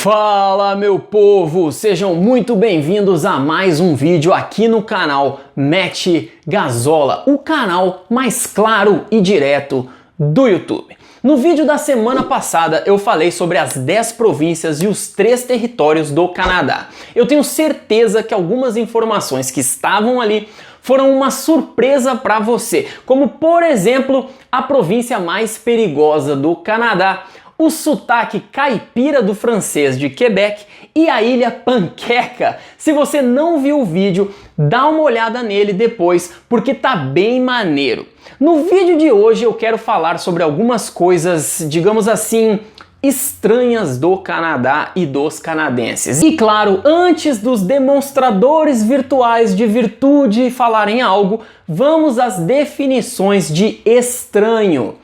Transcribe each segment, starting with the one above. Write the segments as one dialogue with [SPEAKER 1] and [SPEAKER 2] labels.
[SPEAKER 1] Fala, meu povo! Sejam muito bem-vindos a mais um vídeo aqui no canal Match Gazola, o canal mais claro e direto do YouTube. No vídeo da semana passada eu falei sobre as 10 províncias e os 3 territórios do Canadá. Eu tenho certeza que algumas informações que estavam ali foram uma surpresa para você, como por exemplo a província mais perigosa do Canadá, o sotaque caipira do francês de Quebec e a ilha Panqueca. Se você não viu o vídeo, dá uma olhada nele depois, porque tá bem maneiro. No vídeo de hoje eu quero falar sobre algumas coisas, digamos assim, estranhas do Canadá e dos canadenses. E claro, antes dos demonstradores virtuais de virtude falarem algo, vamos às definições de estranho,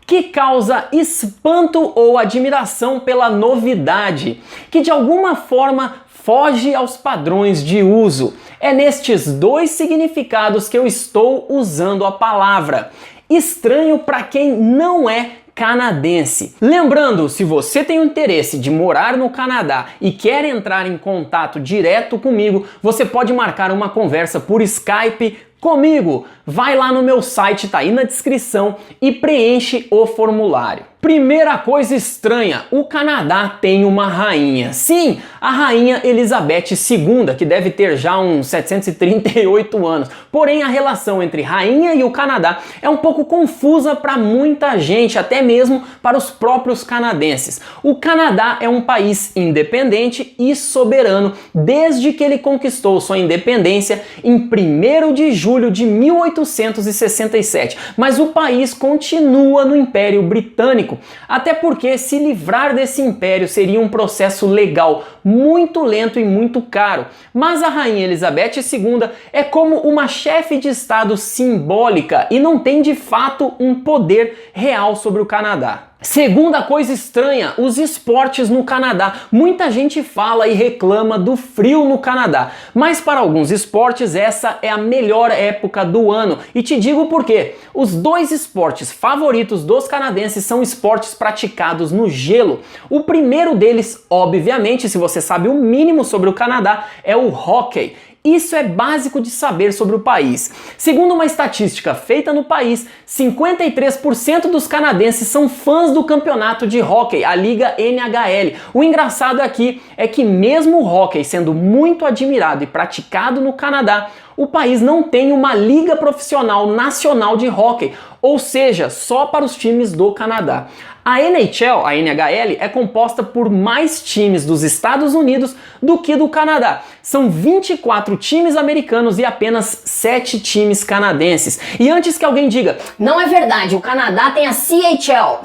[SPEAKER 1] que causa espanto ou admiração pela novidade, que de alguma forma foge aos padrões de uso. É nestes dois significados que eu estou usando a palavra. Estranho para quem não é canadense. Lembrando, se você tem o interesse de morar no Canadá e quer entrar em contato direto comigo, você pode marcar uma conversa por Skype comigo. Vai lá no meu site, tá aí na descrição, e preenche o formulário. Primeira coisa estranha, o Canadá tem uma rainha. Sim, a rainha Elizabeth II, que deve ter já uns 738 anos. Porém, a relação entre rainha e o Canadá é um pouco confusa para muita gente, até mesmo para os próprios canadenses. O Canadá é um país independente e soberano desde que ele conquistou sua independência em 1º de julho de 1867, mas o país continua no Império Britânico, até porque se livrar desse império seria um processo legal muito lento e muito caro. Mas a rainha Elizabeth II é como uma chefe de estado simbólica e não tem de fato um poder real sobre o Canadá. Segunda coisa estranha, os esportes no Canadá. Muita gente fala e reclama do frio no Canadá, mas para alguns esportes essa é a melhor época do ano. E te digo por quê. Os dois esportes favoritos dos canadenses são esportes praticados no gelo. O primeiro deles, obviamente, se você sabe o mínimo sobre o Canadá, é o hóquei. Isso é básico de saber sobre o país. Segundo uma estatística feita no país, 53% dos canadenses são fãs do campeonato de hóquei, a Liga NHL. O engraçado aqui é que mesmo o hóquei sendo muito admirado e praticado no Canadá, o país não tem uma liga profissional nacional de hóquei, ou seja, só para os times do Canadá. A NHL, a NHL, é composta por mais times dos Estados Unidos do que do Canadá. São 24 times americanos e apenas 7 times canadenses. E antes que alguém diga,
[SPEAKER 2] não é verdade, o Canadá tem a CHL,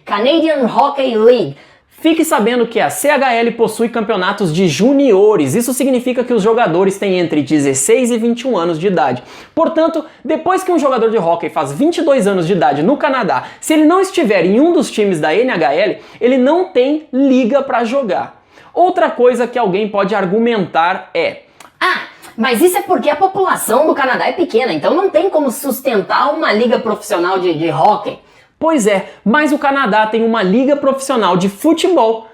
[SPEAKER 2] Canadian Hockey League.
[SPEAKER 1] Fique sabendo que a CHL possui campeonatos de juniores. Isso significa que os jogadores têm entre 16 e 21 anos de idade. Portanto, depois que um jogador de hóquei faz 22 anos de idade no Canadá, se ele não estiver em um dos times da NHL, ele não tem liga para jogar. Outra coisa que alguém pode argumentar é:
[SPEAKER 2] mas isso é porque a população do Canadá é pequena, então não tem como sustentar uma liga profissional de hóquei.
[SPEAKER 1] Pois é, mas o Canadá tem uma liga profissional de futebol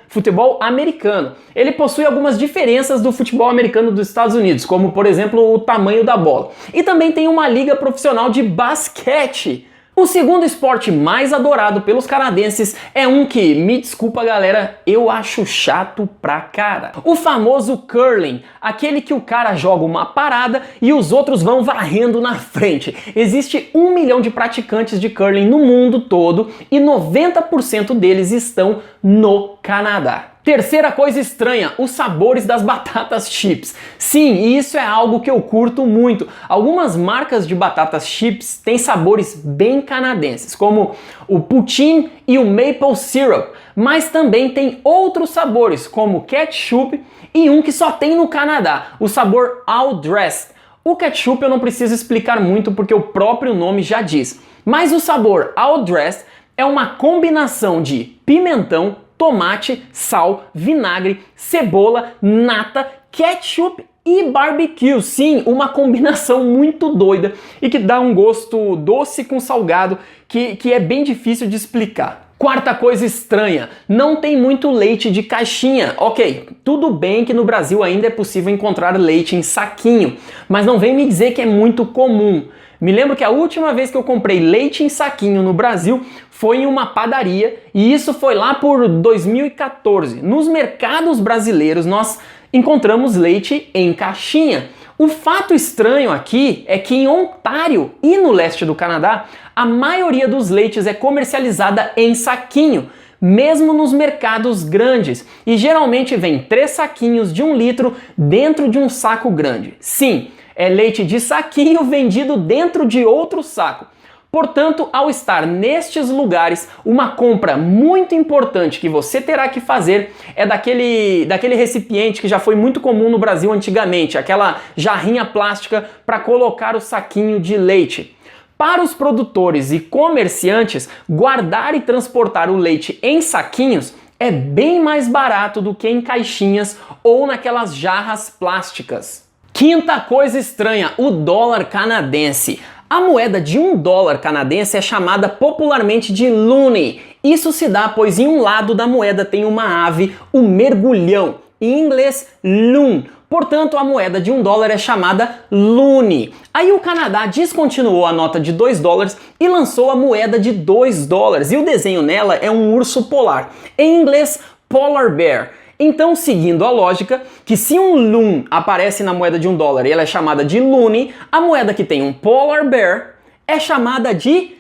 [SPEAKER 1] americano. Ele possui algumas diferenças do futebol americano dos Estados Unidos, como por exemplo o tamanho da bola. E também tem uma liga profissional de basquete. O segundo esporte mais adorado pelos canadenses é um que, me desculpa galera, eu acho chato pra cara. O famoso curling, aquele que o cara joga uma parada e os outros vão varrendo na frente. Existe 1 milhão de praticantes de curling no mundo todo e 90% deles estão no Canadá. Terceira coisa estranha, os sabores das batatas chips. Sim, isso é algo que eu curto muito. Algumas marcas de batatas chips têm sabores bem canadenses, como o poutine e o maple syrup, mas também tem outros sabores, como ketchup e um que só tem no Canadá, o sabor all dressed. O ketchup eu não preciso explicar muito porque o próprio nome já diz, mas o sabor all dressed é uma combinação de pimentão, tomate, sal, vinagre, cebola, nata, ketchup e barbecue. Sim, uma combinação muito doida e que dá um gosto doce com salgado que é bem difícil de explicar. Quarta coisa estranha, não tem muito leite de caixinha. Ok, tudo bem que no Brasil ainda é possível encontrar leite em saquinho, mas não vem me dizer que é muito comum. Me lembro que a última vez que eu comprei leite em saquinho no Brasil foi em uma padaria e isso foi lá por 2014. Nos mercados brasileiros nós encontramos leite em caixinha. O fato estranho aqui é que em Ontário e no leste do Canadá, a maioria dos leites é comercializada em saquinho, mesmo nos mercados grandes, e geralmente vem 3 saquinhos de 1 litro dentro de um saco grande. Sim, é leite de saquinho vendido dentro de outro saco. Portanto, ao estar nestes lugares, uma compra muito importante que você terá que fazer é daquele recipiente que já foi muito comum no Brasil antigamente, aquela jarrinha plástica para colocar o saquinho de leite. Para os produtores e comerciantes, guardar e transportar o leite em saquinhos é bem mais barato do que em caixinhas ou naquelas jarras plásticas. Quinta coisa estranha, o dólar canadense. A moeda de $1 canadense é chamada popularmente de loonie. Isso se dá pois em um lado da moeda tem uma ave, o mergulhão, em inglês loon. Portanto, a moeda de $1 é chamada loonie. Aí o Canadá descontinuou a nota de $2 e lançou a moeda de $2. E o desenho nela é um urso polar, em inglês polar bear. Então, seguindo a lógica, que se um loon aparece na moeda de $1 e ela é chamada de loonie, a moeda que tem um polar bear é chamada de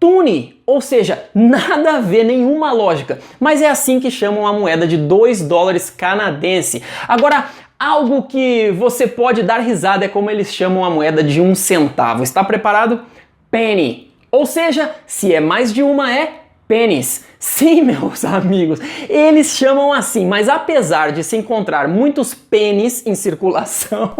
[SPEAKER 1] toonie, ou seja, nada a ver, nenhuma lógica, mas é assim que chamam a moeda de $2 canadense. Agora, algo que você pode dar risada é como eles chamam a moeda de 1 centavo. Está preparado? Penny. Ou seja, se é mais de uma é pênis. Sim, meus amigos, eles chamam assim, mas apesar de se encontrar muitos pênis em circulação,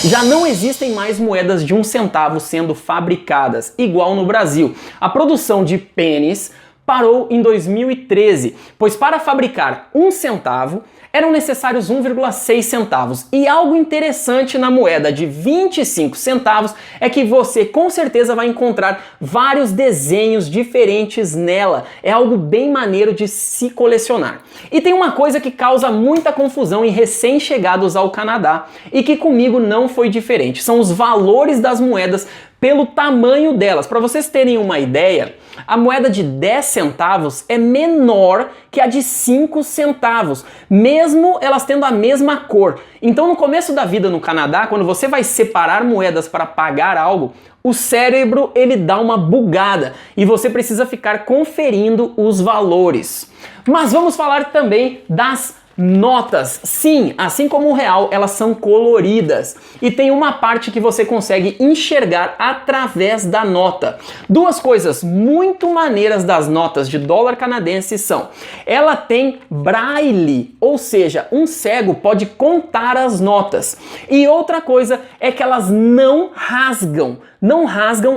[SPEAKER 1] já não existem mais moedas de 1 centavo sendo fabricadas, igual no Brasil. A produção de pênis parou em 2013, pois para fabricar 1 centavo eram necessários 1,6 centavos. E algo interessante na moeda de 25 centavos é que você com certeza vai encontrar vários desenhos diferentes nela. É algo bem maneiro de se colecionar. E tem uma coisa que causa muita confusão em recém-chegados ao Canadá e que comigo não foi diferente. São os valores das moedas pelo tamanho delas. Para vocês terem uma ideia, a moeda de 10 centavos é menor que a de 5 centavos, mesmo elas tendo a mesma cor. Então, no começo da vida no Canadá, quando você vai separar moedas para pagar algo, o cérebro ele dá uma bugada e você precisa ficar conferindo os valores. Mas vamos falar também das notas. Sim, assim como o real, elas são coloridas e tem uma parte que você consegue enxergar através da nota. Duas coisas muito maneiras das notas de dólar canadense são: ela tem braille, ou seja, um cego pode contar as notas. E outra coisa é que elas não rasgam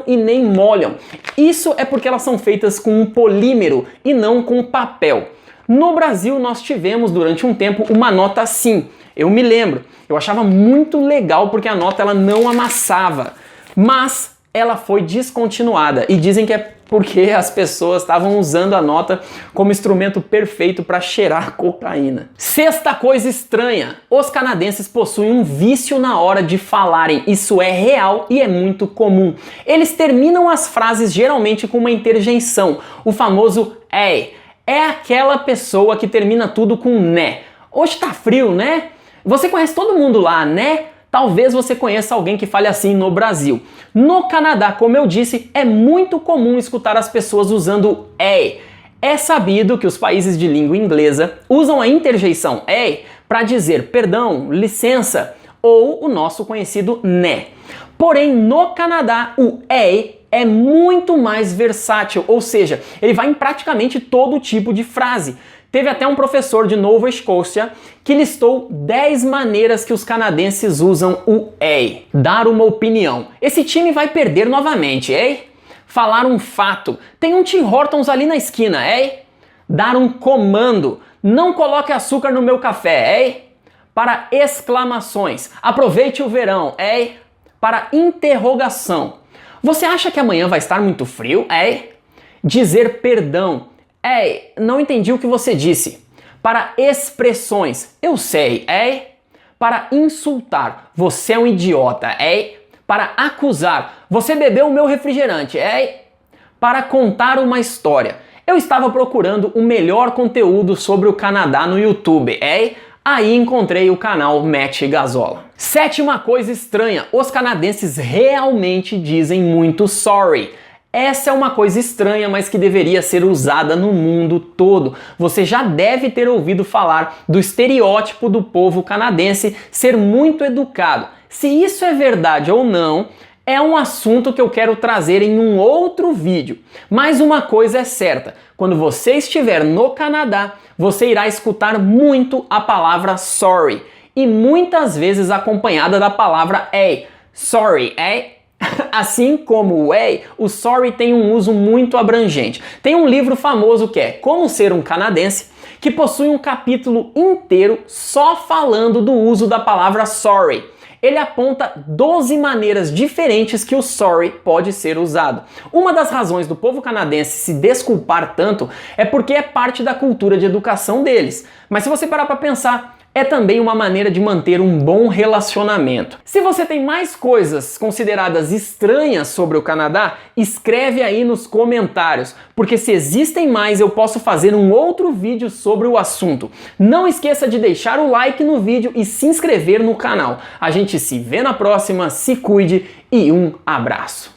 [SPEAKER 1] e nem molham. Isso é porque elas são feitas com um polímero e não com papel. No Brasil, nós tivemos durante um tempo uma nota assim. Eu me lembro, eu achava muito legal porque a nota ela não amassava, mas ela foi descontinuada e dizem que é porque as pessoas estavam usando a nota como instrumento perfeito para cheirar cocaína. Sexta coisa estranha, os canadenses possuem um vício na hora de falarem. Isso é real e é muito comum. Eles terminam as frases geralmente com uma interjeição, o famoso "ei". É aquela pessoa que termina tudo com né. Hoje tá frio, né? Você conhece todo mundo lá, né? Talvez você conheça alguém que fale assim no Brasil. No Canadá, como eu disse, é muito comum escutar as pessoas usando "ei". É sabido que os países de língua inglesa usam a interjeição "ei" para dizer perdão, licença ou o nosso conhecido né. Porém, no Canadá, o "ei" é muito mais versátil, ou seja, ele vai em praticamente todo tipo de frase. Teve até um professor de Nova Escócia que listou 10 maneiras que os canadenses usam o "ei". Dar uma opinião. Esse time vai perder novamente, ei? Falar um fato. Tem um Tim Hortons ali na esquina, ei? Dar um comando. Não coloque açúcar no meu café, ei? Para exclamações. Aproveite o verão, ei? Para interrogação. Você acha que amanhã vai estar muito frio? É? Dizer perdão. Ei, não entendi o que você disse. Para expressões, eu sei, ei. Para insultar, você é um idiota, ei. Para acusar, você bebeu o meu refrigerante, ei. Para contar uma história, eu estava procurando o melhor conteúdo sobre o Canadá no YouTube, ei. Aí encontrei o canal Matt Gazola. Sétima coisa estranha, os canadenses realmente dizem muito sorry. Essa é uma coisa estranha, mas que deveria ser usada no mundo todo. Você já deve ter ouvido falar do estereótipo do povo canadense ser muito educado. Se isso é verdade ou não, é um assunto que eu quero trazer em um outro vídeo. Mas uma coisa é certa, quando você estiver no Canadá, você irá escutar muito a palavra sorry. E muitas vezes acompanhada da palavra ei. Sorry, ei? Assim como o ei, o sorry tem um uso muito abrangente. Tem um livro famoso que é Como Ser um Canadense, que possui um capítulo inteiro só falando do uso da palavra sorry. Ele aponta 12 maneiras diferentes que o sorry pode ser usado. Uma das razões do povo canadense se desculpar tanto é porque é parte da cultura de educação deles. Mas se você parar para pensar, é também uma maneira de manter um bom relacionamento. Se você tem mais coisas consideradas estranhas sobre o Canadá, escreve aí nos comentários, porque se existem mais eu posso fazer um outro vídeo sobre o assunto. Não esqueça de deixar o like no vídeo e se inscrever no canal. A gente se vê na próxima, se cuide e um abraço!